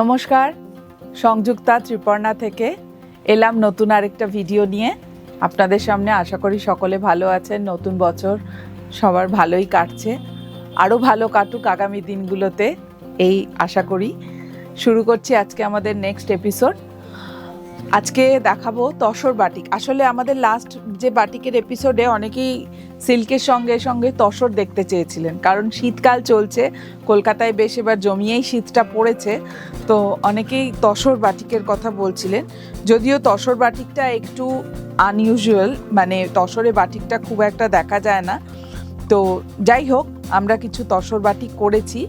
নমস্কার, সংযুক্তা ত্রিপর্ণা থেকে এলাম নতুন আরেকটা ভিডিও নিয়ে আপনাদের সামনে। আশা করি সকলে ভালো আছেন। নতুন বছর সবার ভালোই কাটছে, আরও ভালো কাটুক আগামী দিনগুলোতে, এই আশা করি। শুরু করছি আজকে আমাদের নেক্সট এপিসোড। আজকে দেখাবো তসর বাটিক। আসলে আমাদের লাস্ট যে বাটিকের এপিসোডে অনেকেই সিল্কের সঙ্গে সঙ্গে তসর দেখতে চেয়েছিলেন, কারণ শীতকাল চলছে, কলকাতায় বেশ এবার জমিয়েই শীতটা পড়েছে, তো অনেকেই তসর বাটিকের কথা বলছিলেন। যদিও তসর বাটিকটা একটু আনইউজুয়াল, মানে তসরে বাটিকটা খুব একটা দেখা যায় না। তো যাই হোক, আমরা কিছু তসর বাটিক করেছি।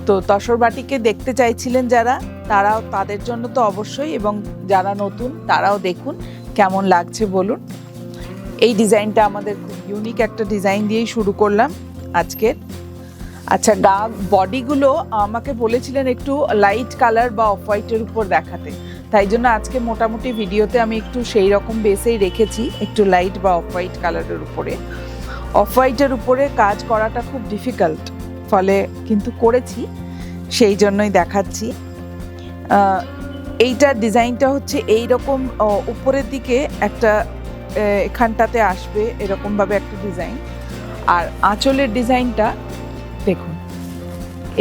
তো তসর বাটিকে দেখতে চাইছিলেন যারা, তারাও, তাদের জন্য তো অবশ্যই, এবং যারা নতুন তারাও দেখুন কেমন লাগছে বলুন। এই ডিজাইনটা আমাদের খুব ইউনিক একটা ডিজাইন দিয়েই শুরু করলাম আজকের। আচ্ছা, বডিগুলো আমাকে বলেছিলেন একটু লাইট কালার বা অফ হোয়াইটের উপর দেখাতে, তাই জন্য আজকে মোটামুটি ভিডিওতে আমি একটু সেই রকম বেসেই রেখেছি, একটু লাইট বা অফ হোয়াইট কালারের উপরে। অফ হোয়াইটের উপরে কাজ করাটা খুব ডিফিকাল্ট, ফলে কিন্তু করেছি, সেই জন্যই দেখাচ্ছি। এইটার ডিজাইনটা হচ্ছে এই রকম, উপরের দিকে একটা এখানটাতে আসবে এরকমভাবে একটা ডিজাইন, আর আঁচলের ডিজাইনটা দেখুন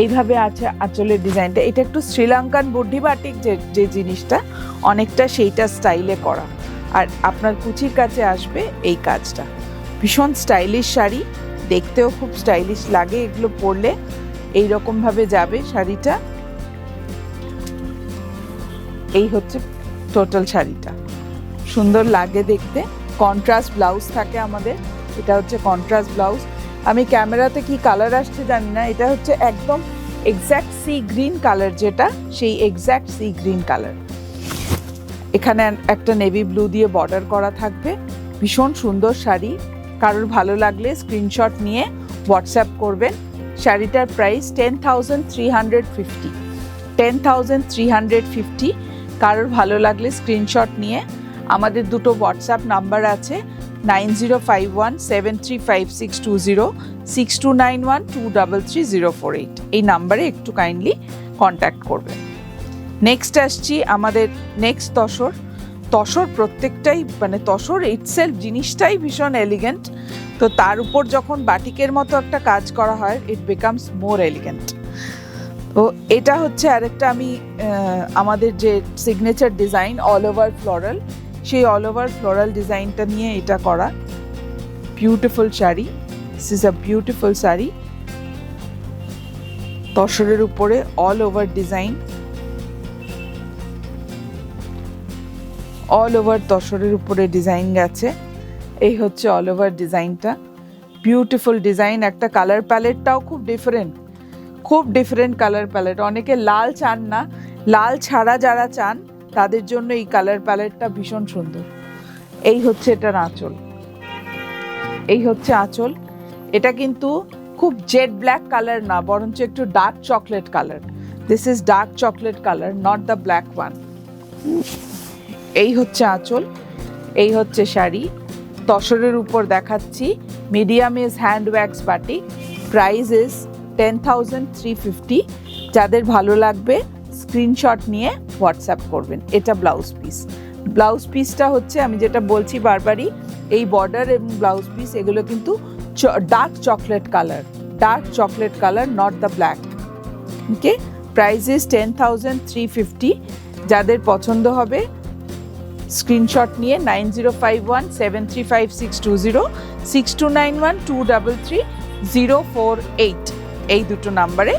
এইভাবে আছে। আঁচলের ডিজাইনটা এটা একটু শ্রীলঙ্কান বুদ্ধি বাটিক যে জিনিসটা, অনেকটা সেইটা স্টাইলে করা, আর আপনার কুচির কাছে আসবে এই কাজটা। ভীষণ স্টাইলিশ শাড়ি, দেখতেও খুব স্টাইলিশ লাগে এগুলো পরলে। এইরকমভাবে যাবে শাড়িটা। এই হচ্ছে টোটাল শাড়িটা, সুন্দর লাগে দেখতে। কন্ট্রাস্ট ব্লাউজ থাকে আমাদের, এটা হচ্ছে কন্ট্রাস্ট ব্লাউজ। আমি ক্যামেরাতে কি কালার আসছে জানি না, এটা হচ্ছে একদম এক্স্যাক্ট সি গ্রিন কালার, যেটা সেই এক্স্যাক্ট সি গ্রিন কালার। এখানে একটা নেভি ব্লু দিয়ে বর্ডার করা থাকবে। ভীষণ সুন্দর শাড়ি, কারোর ভালো লাগলে স্ক্রিনশট নিয়ে হোয়াটসঅ্যাপ করবেন। শাড়িটার প্রাইস 10,350। 10,350। কারোর ভালো লাগলে স্ক্রিনশট নিয়ে, আমাদের দুটো হোয়াটসঅ্যাপ নাম্বার আছে, 9051735620, 6291233048। এই নাম্বারে একটু কাইন্ডলি কন্ট্যাক্ট করবেন। নেক্সট আসছি আমাদের নেক্সট তসর। তসর প্রত্যেকটাই, মানে তসর ইটসেলফ জিনিসটাই ভীষণ এলিগেন্ট, তো তার উপর যখন বাটিকের মতো একটা কাজ করা হয়, ইট বিকামস মোর এলিগেন্ট। তো এটা হচ্ছে আরেকটা আমি আমাদের যে signature design all over floral, সেই অল ওভার ফ্লোরাল ডিজাইনটা নিয়ে এটা করা। Beautiful sari, this is a beautiful sari. তসরের উপরে all over design, all over তসরের উপরে ডিজাইন গেছে। এই হচ্ছে অল ওভার ডিজাইনটা, বিউটিফুল ডিজাইন। একটা কালার প্যালেটটাও খুব ডিফারেন্ট, খুব ডিফারেন্ট কালার প্যালেট। অনেকে লাল চান না, লাল ছাড়া যারা চান তাদের জন্য এই কালার প্যালেটটা ভীষণ সুন্দর। এই হচ্ছে এটার আঁচল, এই হচ্ছে আঁচল। এটা কিন্তু খুব জেড ব্ল্যাক কালার না, বরঞ্চ একটু dark chocolate colour. This is dark chocolate colour, not the black one. এই হচ্ছে আঁচল, এই হচ্ছে শাড়ি। তসরের উপর দেখাচ্ছি, medium is hand wax batik. Price is 10,350। যাদের ভালো লাগবে স্ক্রিনশট নিয়ে হোয়াটসঅ্যাপ করবেন। এটা ব্লাউজ পিস। ব্লাউজ পিসটা হচ্ছে, আমি যেটা বলছি বারবারই, এই বর্ডার এবং ব্লাউজ পিস এগুলো কিন্তু dark chocolate colour, dark chocolate colour, not the black. Okay, price is 10,350। যাদের পছন্দ হবে স্ক্রিনশট নিয়ে 9051735620, 6291233048 এই দুটো নাম্বারে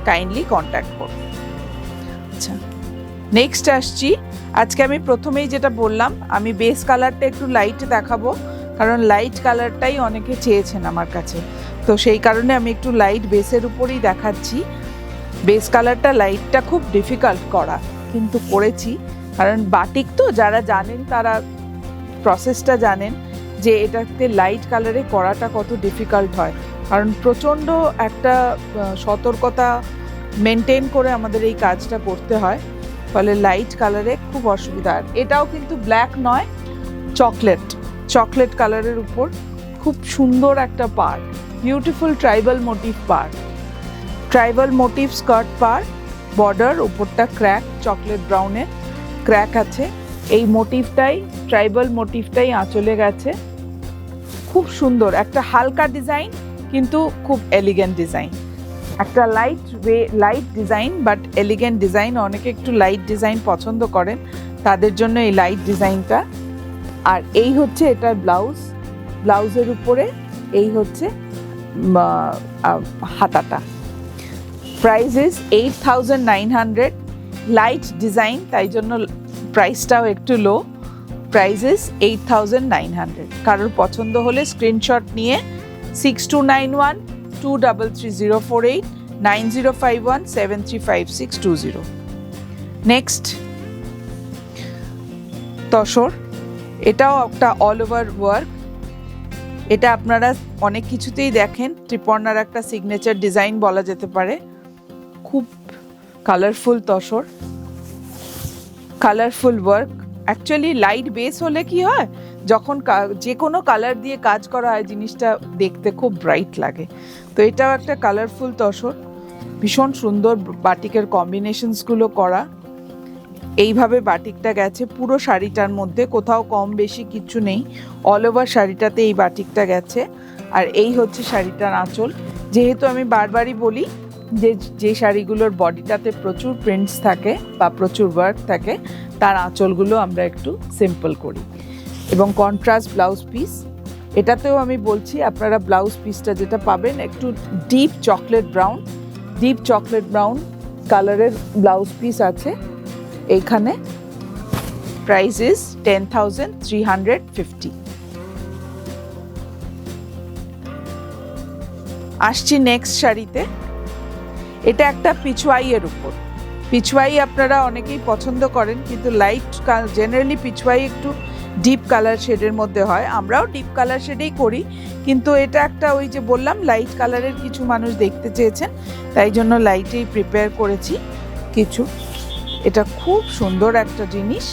কাইন্ডলি কন্ট্যাক্ট করুন। আচ্ছা, নেক্সট আসছি। আজকে আমি প্রথমেই যেটা বললাম, আমি বেস কালারটা একটু লাইট দেখাবো, কারণ লাইট কালারটাই অনেকে চেয়েছেন আমার কাছে, তো সেই কারণে আমি একটু লাইট বেসের উপরেই দেখাচ্ছি। বেস কালারটা লাইটটা খুব ডিফিকাল্ট করা, কিন্তু করেছি, কারণ বাটিক তো যারা জানেন তারা প্রসেসটা জানেন যে এটাতে লাইট কালারে করাটা কত ডিফিকাল্ট হয়, কারণ প্রচণ্ড একটা সতর্কতা মেনটেন করে আমাদের এই কাজটা করতে হয়, ফলে লাইট কালারে খুব অসুবিধা। আর এটাও কিন্তু ব্ল্যাক নয়, চকলেট, চকলেট কালারের উপর খুব সুন্দর একটা পাড়, বিউটিফুল ট্রাইবাল মোটিভ পাড়, ট্রাইবাল মোটিভ স্কার্ট পাড়। বর্ডার, উপরটা ক্র্যাক, চকলেট ব্রাউনের ক্র্যাক আছে। এই মোটিভটাই, ট্রাইবাল মোটিভটাই আঁচলে গেছে। খুব সুন্দর একটা হালকা ডিজাইন, কিন্তু খুব এলিগেন্ট ডিজাইন। একটা light design but elegant design. অনেকে একটু লাইট ডিজাইন পছন্দ করেন, তাদের জন্য এই লাইট ডিজাইনটা। আর এই হচ্ছে এটার ব্লাউজ। ব্লাউজের উপরে এই হচ্ছে হাতাটা। Price is 8,900। লাইট ডিজাইন, তাই জন্য প্রাইসটাও একটু লো। Price is 8,900। কারোর পছন্দ হলে স্ক্রিনশট নিয়ে 6291233048 9051735620। নেক্সট তসর। এটাও একটা অল ওভার ওয়ার্ক। এটা আপনারা অনেক কিছুতেই দেখেন, ত্রিপর্ণার একটা সিগনেচার ডিজাইন বলা যেতে পারে। খুব colourful tussar, colourful work. Actually light base হলে কি হয়, যখন যে কোনো কালার দিয়ে কাজ করা হয় জিনিসটা দেখতে খুব ব্রাইট লাগে। তো এটাও একটা কালারফুল তসর, ভীষণ সুন্দর বাটিকের কম্বিনেশনসগুলো করা। এইভাবে বাটিকটা গেছে পুরো শাড়িটার মধ্যে, কোথাও কম বেশি কিছু নেই, অল ওভার শাড়িটাতে এই বাটিকটা গেছে। আর এই হচ্ছে শাড়িটার আঁচল। যেহেতু আমি বারবারই বলি যে শাড়িগুলোর বডিটাতে প্রচুর প্রিন্টস থাকে বা প্রচুর ওয়ার্ক থাকে, তার আঁচলগুলো আমরা একটু সিম্পল করি। এবং কন্ট্রাস্ট ব্লাউজ পিস। এটাতেও আমি বলছি আপনারা ব্লাউজ পিসটা যেটা পাবেন একটু ডিপ চকলেট ব্রাউন কালারের ব্লাউজ পিস আছে এইখানে। Price is 10,350। আসছি নেক্সট শাড়িতে। এটা একটা পিছওয়াইয়ের উপর। পিছওয়াই আপনারা অনেকেই পছন্দ করেন, কিন্তু লাইট জেনারেলি পিছওয়াই একটু ডিপ কালার শেডের মধ্যে হয়। আমরাও ডিপ কালার শেডেই করি, কিন্তু এটা একটা ওই যে বললাম লাইট কালারের কিছু মানুষ দেখতে চেয়েছেন, তাই জন্য লাইটেই প্রিপেয়ার করেছি কিছু। এটা খুব সুন্দর একটা জিনিস।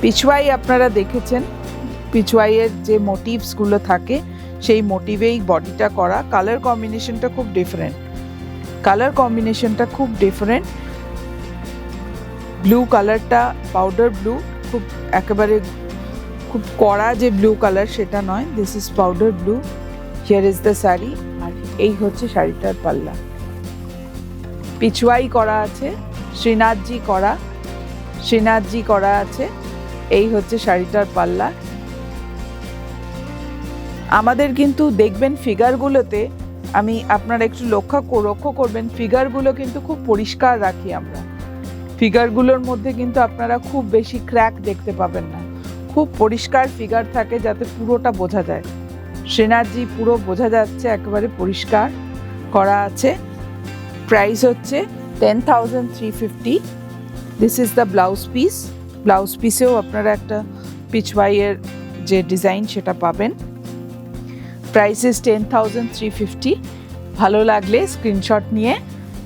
পিছওয়াই আপনারা দেখেছেন, পিছওয়াইয়ের যে মোটিভসগুলো থাকে সেই মোটিভেই বডিটা করা। কালার কম্বিনেশনটা খুব ডিফারেন্ট। ব্লু কালারটা পাউডার ব্লু, খুব একেবারে খুব কড়া যে ব্লু কালার সেটা নয়, this is powder blue. Here is the sari. আর এই হচ্ছে শাড়িটার পাল্লা। পিছওয়াই করা আছে, শ্রীনাথজি করা আছে। এই হচ্ছে শাড়িটার পাল্লা। আমাদের কিন্তু দেখবেন ফিগারগুলোতে, আপনারা একটু লক্ষ্য করবেন, ফিগারগুলো কিন্তু খুব পরিষ্কার রাখি আমরা। ফিগারগুলোর মধ্যে কিন্তু আপনারা খুব বেশি ক্র্যাক দেখতে পাবেন না, খুব পরিষ্কার ফিগার থাকে যাতে পুরোটা বোঝা যায়। শ্রীনাথজি পুরো বোঝা যাচ্ছে, একেবারে পরিষ্কার করা আছে। প্রাইস হচ্ছে 10,350। This is the blouse piece. Blouse পিসেও আপনারা একটা পিছওয়াইয়ের যে ডিজাইন সেটা পাবেন। Price is 10,350। ভালো লাগলে স্ক্রিনশট নিয়ে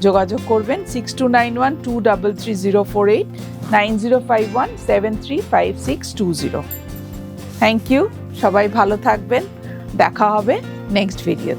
যোগাযোগ করবেন 6291233048 9051735620। থ্যাংক ইউ, সবাই ভালো থাকবেন। দেখা হবে নেক্সট ভিডিও।